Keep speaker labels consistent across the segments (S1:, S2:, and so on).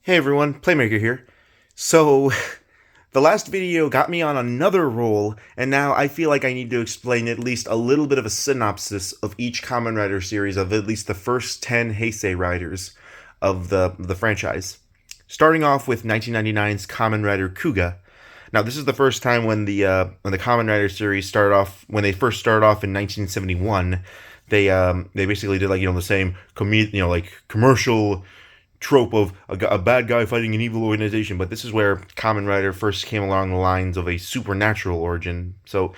S1: Hey everyone, Playmaker here. So, the last video got me on another roll, and now I feel like I need to explain at least a little bit of a synopsis of each Kamen Rider series of at least the first 10 Heisei riders of the franchise. Starting off with 1999's Kamen Rider Kuga. Now, this is the first time when the Kamen Rider series started off, when they first started off in 1971, they basically did the same commercial trope of a bad guy fighting an evil organization, but this is where Kamen Rider first came along the lines of a supernatural origin. So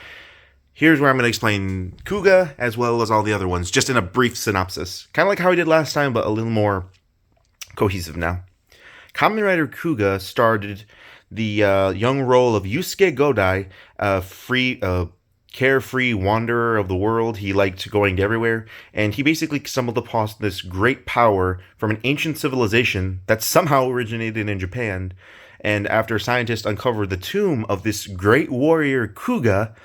S1: here's where I'm going to explain Kuga as well as all the other ones, just in a brief synopsis. Kind of like how I did last time, but a little more cohesive now. Kamen Rider Kuga started the young role of Yusuke Godai, carefree wanderer of the world. He liked going everywhere, and he basically stumbled upon this great power from an ancient civilization that somehow originated in Japan. And after scientists uncovered the tomb of this great warrior Kuga,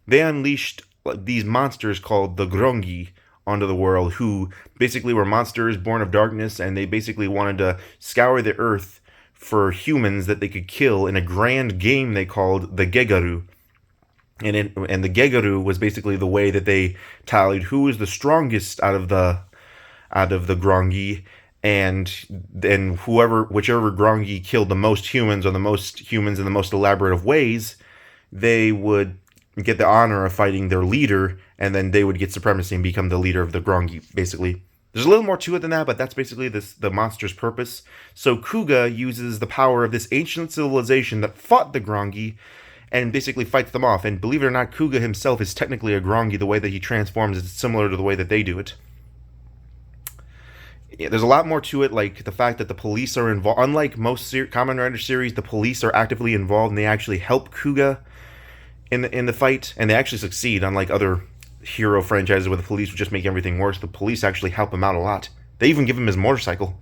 S1: they unleashed these monsters called the Grongi onto the world, who basically were monsters born of darkness, and they basically wanted to scour the earth for humans that they could kill in a grand game they called the Gegaru. And the Gegaru was basically the way that they tallied who was the strongest out of the Grongi, and then whichever Grongi killed the most humans, or the most humans in the most elaborate of ways, they would get the honor of fighting their leader, and then they would get supremacy and become the leader of the Grongi, basically. There's a little more to it than that, but that's basically the monster's purpose. So Kuga uses the power of this ancient civilization that fought the Grongi and basically fights them off. And believe it or not, Kuga himself is technically a Grongi. The way that he transforms is similar to the way that they do it. Yeah, there's a lot more to it, like the fact that the police are involved. Unlike most Kamen Rider series, the police are actively involved and they actually help Kuga in the fight, and they actually succeed. Unlike other hero franchises where the police would just make everything worse, the police actually help him out a lot. They even give him his motorcycle.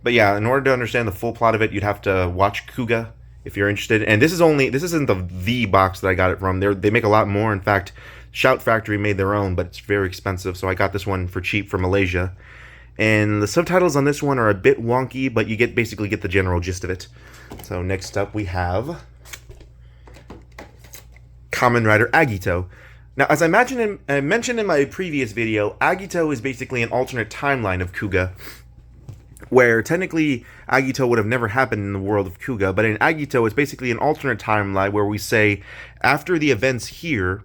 S1: But yeah, in order to understand the full plot of it, you'd have to watch Kuga if you're interested. And this isn't the box that I got it from. They make a lot more. In fact, Shout Factory made their own, but it's very expensive, so I got this one for cheap from Malaysia. And the subtitles on this one are a bit wonky, but you basically get the general gist of it. So next up we have Kamen Rider Agito. Now, as I mentioned in my previous video, Agito is basically an alternate timeline of Kuga, where technically Agito would have never happened in the world of Kuga, but in Agito it's basically an alternate timeline where we say, after the events here,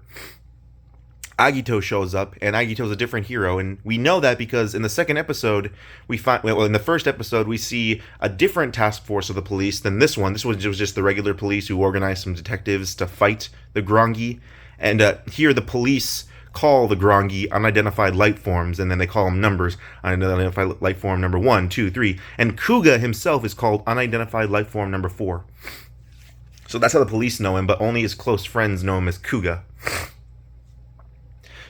S1: Agito shows up, and Agito's a different hero, and we know that because in the second episode, in the first episode, we see a different task force of the police than this one. This was just the regular police who organized some detectives to fight the Grongi, and here the police call the Grongi unidentified life forms, and then they call them numbers. Unidentified life form number 1, 2, 3. And Kuga himself is called unidentified life form number 4. So that's how the police know him, but only his close friends know him as Kuga.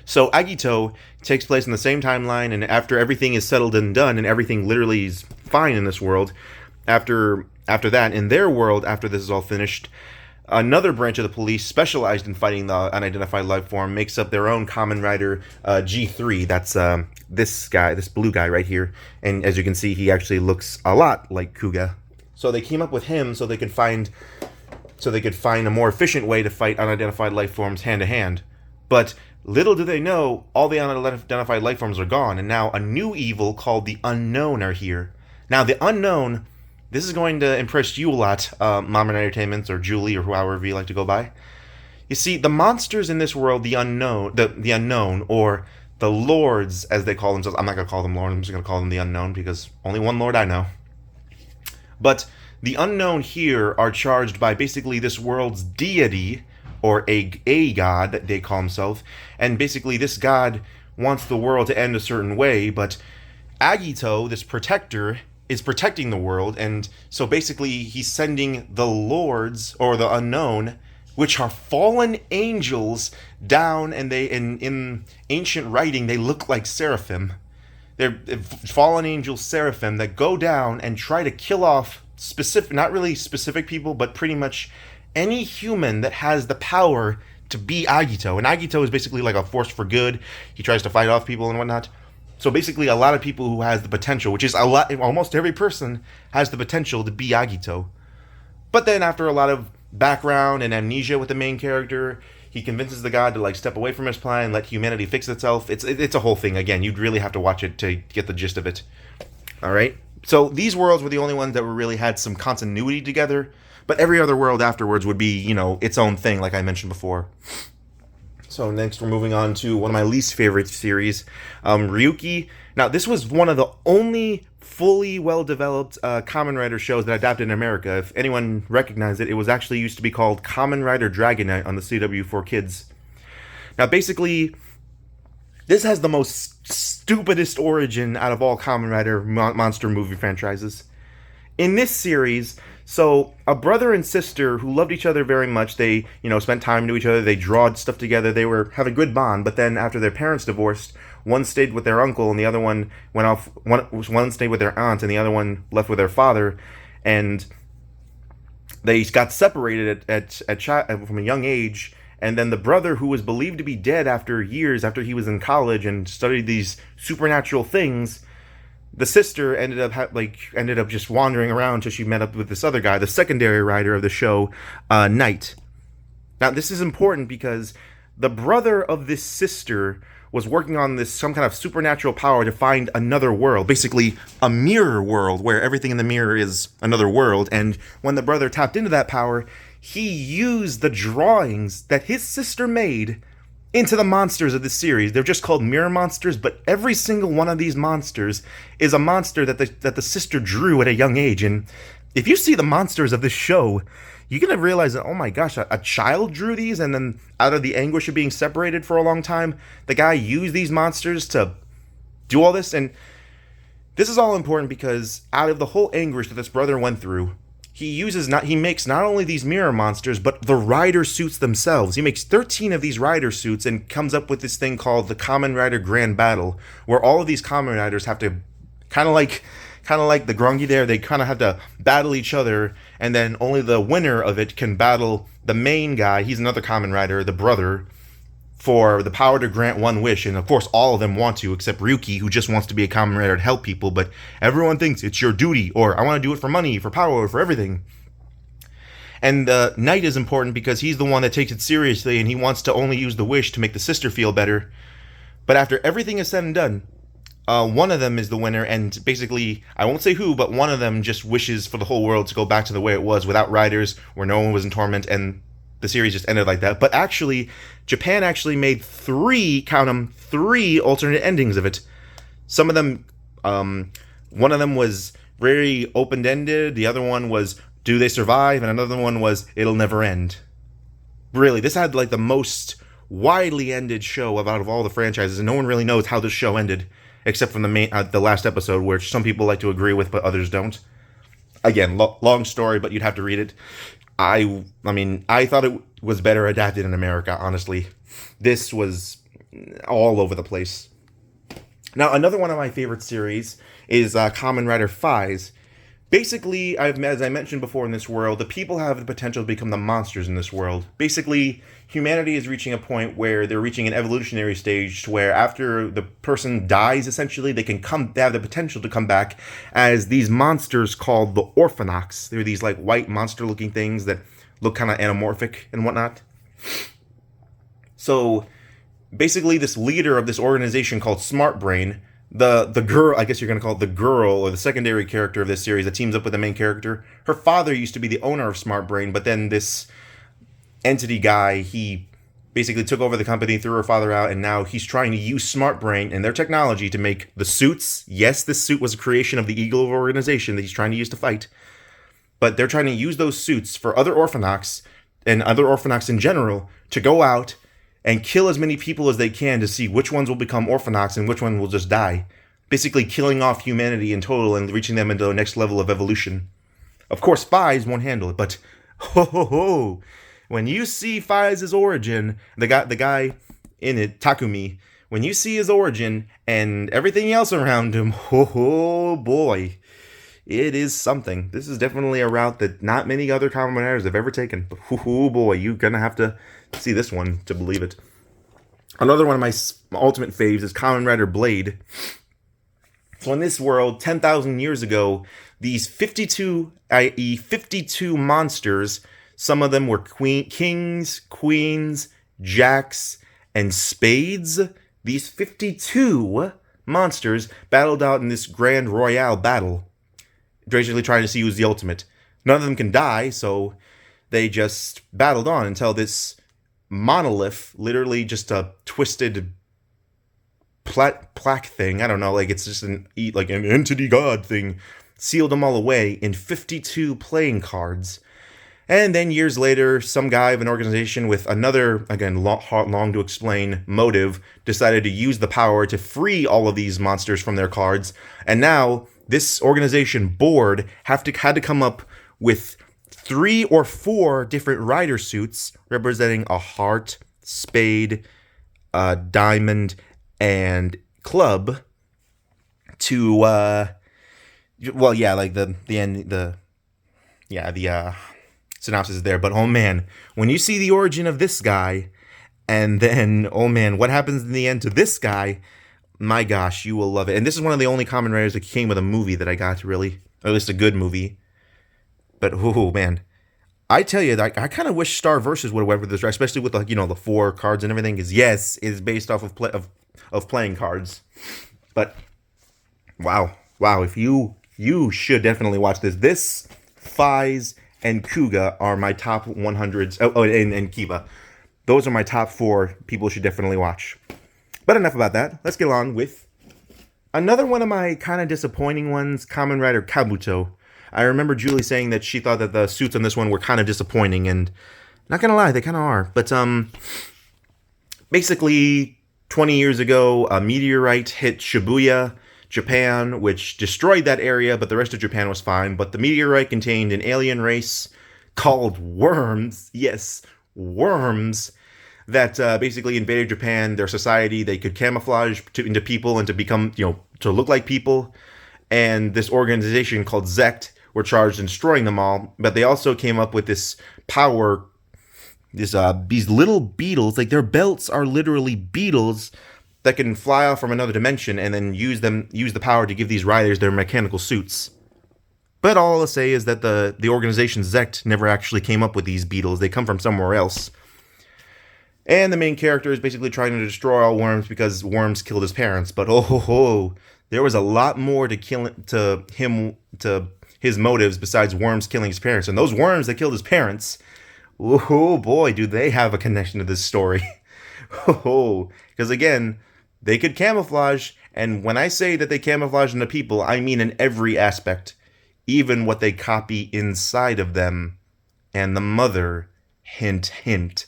S1: So Agito takes place in the same timeline, and after everything is settled and done, and everything literally is fine in this world, after that, in their world, after this is all finished, another branch of the police specialized in fighting the unidentified life form makes up their own Kamen Rider G3. That's this blue guy right here. And as you can see, he actually looks a lot like Kuga. So they came up with him so they could find a more efficient way to fight unidentified life forms hand to hand. But little do they know, all the unidentified life forms are gone, and now a new evil called the Unknown are here. Now the Unknown, this is going to impress you a lot, Mom and Entertainments, or Julie, or however you like to go by. You see, the monsters in this world, the Unknown, or the Lords, as they call themselves. I'm not going to call them Lords, I'm just going to call them the Unknown, because only one Lord I know. But the Unknown here are charged by basically this world's deity, or a god that they call himself, and basically this god wants the world to end a certain way, but Agito, this protector, is protecting the world, and so basically he's sending the Lords, or the Unknown, which are fallen angels, down, and they in ancient writing they look like seraphim. They're fallen angel seraphim that go down and try to kill off not really specific people, but pretty much any human that has the power to be Agito. And Agito is basically like a force for good. He tries to fight off people and whatnot. So basically, a lot of people who has the potential, which is a lot, almost every person has the potential to be Agito. But then after a lot of background and amnesia with the main character, he convinces the god to like step away from his plan and let humanity fix itself. It's a whole thing. Again, you'd really have to watch it to get the gist of it. All right. So these worlds were the only ones that were really had some continuity together, but every other world afterwards would be, its own thing, like I mentioned before. So next, we're moving on to one of my least favorite series, Ryuki. Now, this was one of the only fully well-developed Kamen Rider shows that adapted in America. If anyone recognized it, it was actually used to be called Kamen Rider Dragon Knight on the CW for kids. Now, basically, this has the most stupidest origin out of all Kamen Rider monster movie franchises. In this series, so a brother and sister who loved each other very much, they, spent time to each other, they drawed stuff together, they were having a good bond, but then after their parents divorced, one stayed with their uncle and the other one went off, one stayed with their aunt and the other one left with their father, and they got separated from a young age. And then the brother, who was believed to be dead after years after he was in college and studied these supernatural things, the sister ended up just wandering around until she met up with this other guy, the secondary writer of the show, Knight. Now, this is important because the brother of this sister was working on some kind of supernatural power to find another world, basically a mirror world where everything in the mirror is another world. And when the brother tapped into that power, he used the drawings that his sister made into the monsters of this series. They're just called mirror monsters, but every single one of these monsters is a monster that the sister drew at a young age. And if you see the monsters of this show, you're going to realize that, oh my gosh, a child drew these, and then out of the anguish of being separated for a long time, the guy used these monsters to do all this. And this is all important because out of the whole anguish that this brother went through, he makes not only these mirror monsters, but the rider suits themselves. He makes 13 of these rider suits and comes up with this thing called the Kamen Rider Grand Battle, where all of these Kamen Riders have to, kind of like the Grongi there, they kind of have to battle each other, and then only the winner of it can battle the main guy. He's another Kamen Rider, the brother, for the power to grant one wish. And of course, all of them want to, except Ryuki, who just wants to be a Kamen Rider to help people, but everyone thinks it's your duty, or I want to do it for money, for power, for everything. And Knight is important because he's the one that takes it seriously, and he wants to only use the wish to make the sister feel better. But after everything is said and done, one of them is the winner, and basically, I won't say who, but one of them just wishes for the whole world to go back to the way it was, without riders, where no one was in torment, and the series just ended like that. But actually, Japan actually made three alternate endings of it. Some of them, one of them was very open-ended, the other one was, do they survive? And another one was, it'll never end. Really, this had like the most widely ended show out of all the franchises, and no one really knows how this show ended, except from the last episode, which some people like to agree with, but others don't. Again, long story, but you'd have to read it. I thought it was better adapted in America, honestly. This was all over the place. Now, another one of my favorite series is Kamen Rider Phase. Basically, as I mentioned before in this world, the people have the potential to become the monsters in this world. Basically, humanity is reaching a point where they're reaching an evolutionary stage where after the person dies, essentially, they have the potential to come back as these monsters called the Orphanox. They're these like white monster-looking things that look kind of anamorphic and whatnot. So, basically, this leader of this organization called Smart Brain, the girl, I guess you're going to call it the girl, or the secondary character of this series that teams up with the main character, her father used to be the owner of Smart Brain, but then this entity guy, he basically took over the company, threw her father out, and now he's trying to use Smart Brain and their technology to make the suits. Yes, this suit was a creation of the Eagle organization that he's trying to use to fight, but they're trying to use those suits for other Orphanox, and other Orphanox in general, to go out and kill as many people as they can to see which ones will become Orphanox and which one will just die. Basically killing off humanity in total and reaching them into the next level of evolution. Of course, Phase won't handle it, but ho ho ho! When you see Phase's origin, the guy in it, Takumi, when you see his origin and everything else around him, ho boy, it is something. This is definitely a route that not many other Kamen Riders have ever taken, but ho boy, you're gonna have to see this one to believe it. Another one of my ultimate faves is Kamen Rider Blade. So in this world, 10,000 years ago, these 52, i.e., 52 monsters, some of them were kings, queens, jacks, and spades. These 52 monsters battled out in this grand royale battle, basically trying to see who's the ultimate. None of them can die, so they just battled on until this monolith, literally just a twisted plaque thing, I don't know, like it's just an entity god thing, sealed them all away in 52 playing cards. And then years later, some guy of an organization with another, again, long to explain motive, decided to use the power to free all of these monsters from their cards. And now this organization board had to come up with 3 or 4 different rider suits representing a heart, spade, diamond, and club to synopsis is there. But oh man, when you see the origin of this guy, and then oh man, what happens in the end to this guy, my gosh, you will love it. And this is one of the only Kamen Riders that came with a movie that I got, really, or at least a good movie. But oh man, I tell you, I kind of wish Star Versus would have went with this, especially with the 4 cards and everything. Because yes, it is based off of playing cards. But wow, if you should definitely watch this. This, Fies, and Kuga are my top 100s. Oh, and Kiba. Those are my top 4 people should definitely watch. But enough about that. Let's get along with another one of my kind of disappointing ones, Kamen Rider Kabuto. I remember Julie saying that she thought that the suits on this one were kind of disappointing, and not gonna lie, they kind of are. But basically, 20 years ago, a meteorite hit Shibuya, Japan, which destroyed that area, but the rest of Japan was fine. But the meteorite contained an alien race called worms. Yes, worms. That basically invaded Japan, their society. They could camouflage into people and to become, to look like people. And this organization called Zect were charged in destroying them all. But they also came up with this power, these little beetles, like their belts are literally beetles that can fly off from another dimension and then use the power to give these riders their mechanical suits. But all I'll say is that the organization Zect never actually came up with these beetles. They come from somewhere else. And the main character is basically trying to destroy all worms because worms killed his parents. But there was a lot more to his motives besides worms killing his parents. And those worms that killed his parents, oh boy, do they have a connection to this story. Because again, they could camouflage, and when I say that they camouflage into people, I mean in every aspect, even what they copy inside of them. And the mother, hint, hint.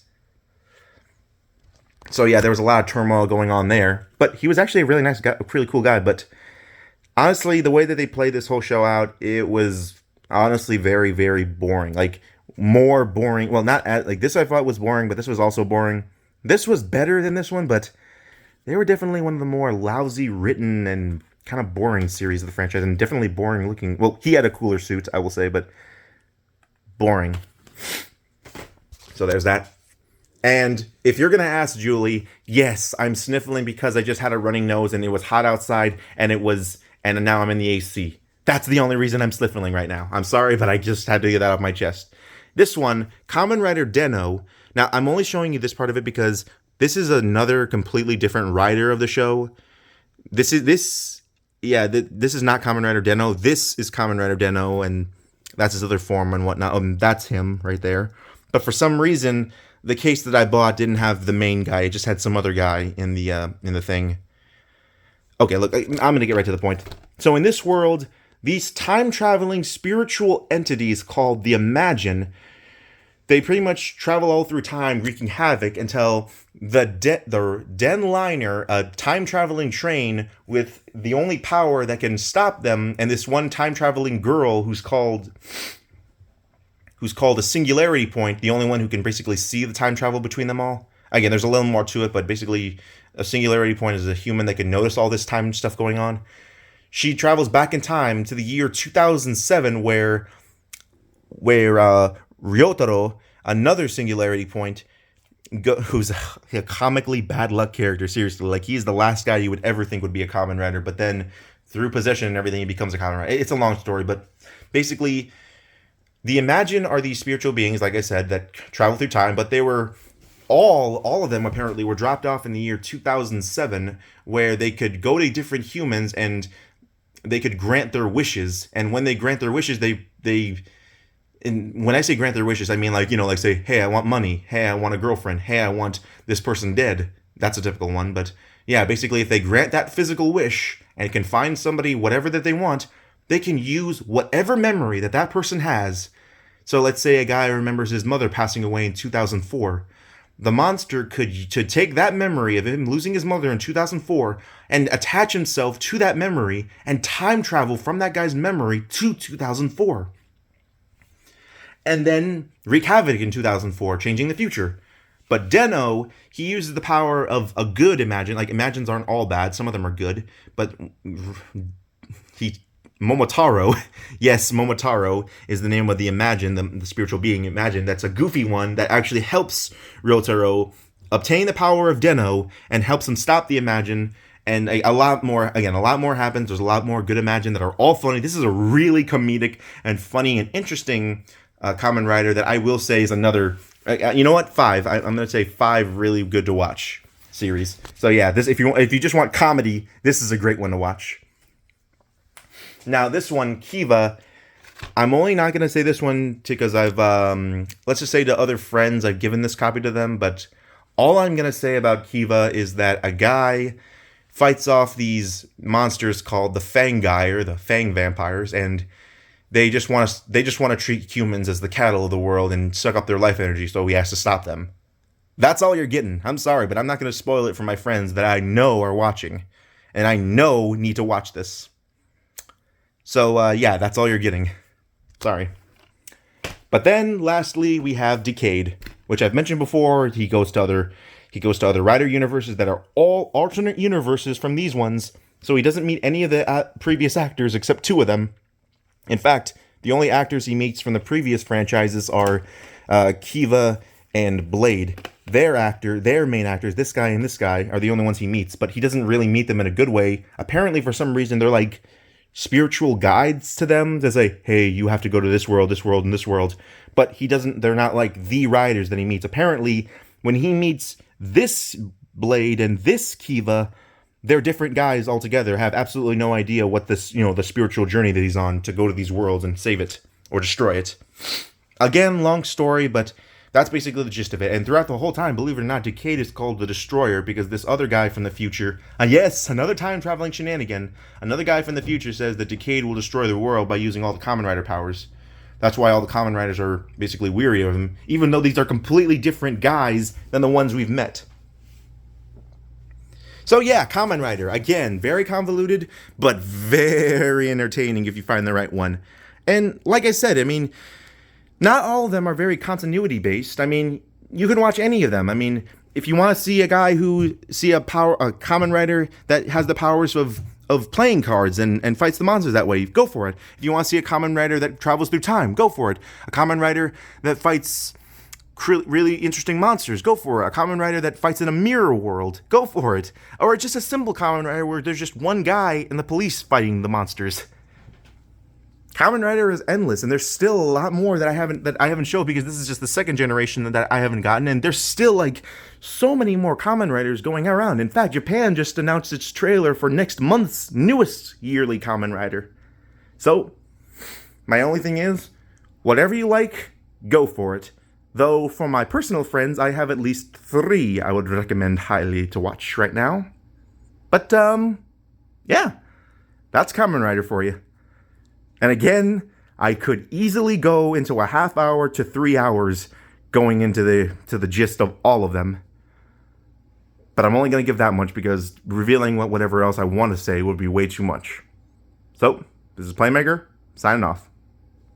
S1: So yeah, there was a lot of turmoil going on there, but he was actually a really nice guy, a really cool guy. But honestly, the way that they played this whole show out, it was honestly very, very boring. Like, more boring. Well, not as, like, this I thought was boring, but this was also boring. This was better than this one, but they were definitely one of the more lousy written and kind of boring series of the franchise, and definitely boring looking. Well, he had a cooler suit, I will say, but boring. So there's that. And if you're going to ask Julie, yes, I'm sniffling because I just had a running nose and it was hot outside and now I'm in the AC. That's the only reason I'm sniffling right now. I'm sorry, but I just had to get that off my chest. This one, Kamen Rider Den-O. Now, I'm only showing you this part of it because this is another completely different writer of the show. This is not Kamen Rider Den-O. This is Kamen Rider Den-O, and that's his other form and whatnot. That's him right there. But for some reason, the case that I bought didn't have the main guy. It just had some other guy in the thing. Okay, look, I'm going to get right to the point. So in this world, these time-traveling spiritual entities called the Imagine, they pretty much travel all through time, wreaking havoc until the Den Liner, a time-traveling train with the only power that can stop them, and this one time-traveling girl who's called a singularity point, the only one who can basically see the time travel between them all. Again, there's a little more to it, but basically a singularity point is a human that can notice all this time stuff going on. She travels back in time to the year 2007 where Ryotaro, another singularity point, who's a comically bad luck character, seriously. Like, he's the last guy you would ever think would be a Kamen Rider, but then through possession and everything, he becomes a Kamen Rider. It's a long story, but basically, the Imagine are these spiritual beings, like I said, that travel through time, but they were all of them apparently were dropped off in the year 2007, where they could go to different humans and they could grant their wishes. And when they grant their wishes, and when I say grant their wishes, I mean like say, hey, I want money. Hey, I want a girlfriend. Hey, I want this person dead. That's a typical one. But yeah, basically, if they grant that physical wish and can find somebody whatever that they want, they can use whatever memory that that person has. So let's say a guy remembers his mother passing away in 2004. The monster could take that memory of him losing his mother in 2004 and attach himself to that memory and time travel from that guy's memory to 2004. And then wreak havoc in 2004, changing the future. But Den-O, he uses the power of a good Imagine. Like, Imagines aren't all bad, some of them are good. But Momotaro, yes, Momotaro is the name of the Imagine, the spiritual being Imagine. That's a goofy one that actually helps Ryotaro obtain the power of Den-O and helps him stop the Imagine. And a lot more happens. There's a lot more good Imagine that are all funny. This is a really comedic and funny and interesting Kamen Rider that I will say is another, you know what, 5. I'm going to say 5 really good to watch series. So yeah, this if you just want comedy, this is a great one to watch. Now this one, Kiva, I'm only not going to say this one because I've, let's just say to other friends, I've given this copy to them, but all I'm going to say about Kiva is that a guy fights off these monsters called the Fang Guy, or the Fang Vampires, and they just want to treat humans as the cattle of the world and suck up their life energy, so he has to stop them. That's all you're getting. I'm sorry, but I'm not going to spoil it for my friends that I know are watching, and I know need to watch this. So, yeah, that's all you're getting. Sorry. But then, lastly, we have Decade, which I've mentioned before. He goes to other Rider universes that are all alternate universes from these ones, so he doesn't meet any of the previous actors except 2 of them. In fact, the only actors he meets from the previous franchises are Kiva and Blade. Their main actors, this guy and this guy, are the only ones he meets, but he doesn't really meet them in a good way. Apparently, for some reason, they're like spiritual guides to them to say, hey, you have to go to this world, and this world. But they're not like the riders that he meets. Apparently, when he meets this Blade and this Kiva, they're different guys altogether, have absolutely no idea what this, the spiritual journey that he's on to go to these worlds and save it or destroy it. Again, long story, but that's basically the gist of it. And throughout the whole time, believe it or not, Decade is called the Destroyer because this other guy from the future, yes, another time-traveling shenanigan, another guy from the future says that Decade will destroy the world by using all the Kamen Rider powers. That's why all the Kamen Riders are basically weary of him, even though these are completely different guys than the ones we've met. So yeah, Kamen Rider, again, very convoluted, but very entertaining if you find the right one. And like I said, I mean, not all of them are very continuity-based. I mean, you can watch any of them. I mean, if you want to see a Kamen Rider that has the powers of playing cards and fights the monsters that way, go for it. If you want to see a Kamen Rider that travels through time, go for it. A Kamen Rider that fights really interesting monsters, go for it. A Kamen Rider that fights in a mirror world, go for it. Or just a simple Kamen Rider where there's just one guy and the police fighting the monsters. Kamen Rider is endless, and there's still a lot more that I haven't showed because this is just the second generation that I haven't gotten, and there's still like so many more Kamen Riders going around. In fact, Japan just announced its trailer for next month's newest yearly Kamen Rider. So, my only thing is, whatever you like, go for it. Though, for my personal friends, I have at least 3 I would recommend highly to watch right now. But, yeah, that's Kamen Rider for you. And again, I could easily go into a half hour to 3 hours going into the gist of all of them. But I'm only going to give that much because revealing whatever else I want to say would be way too much. So, this is Playmaker, signing off.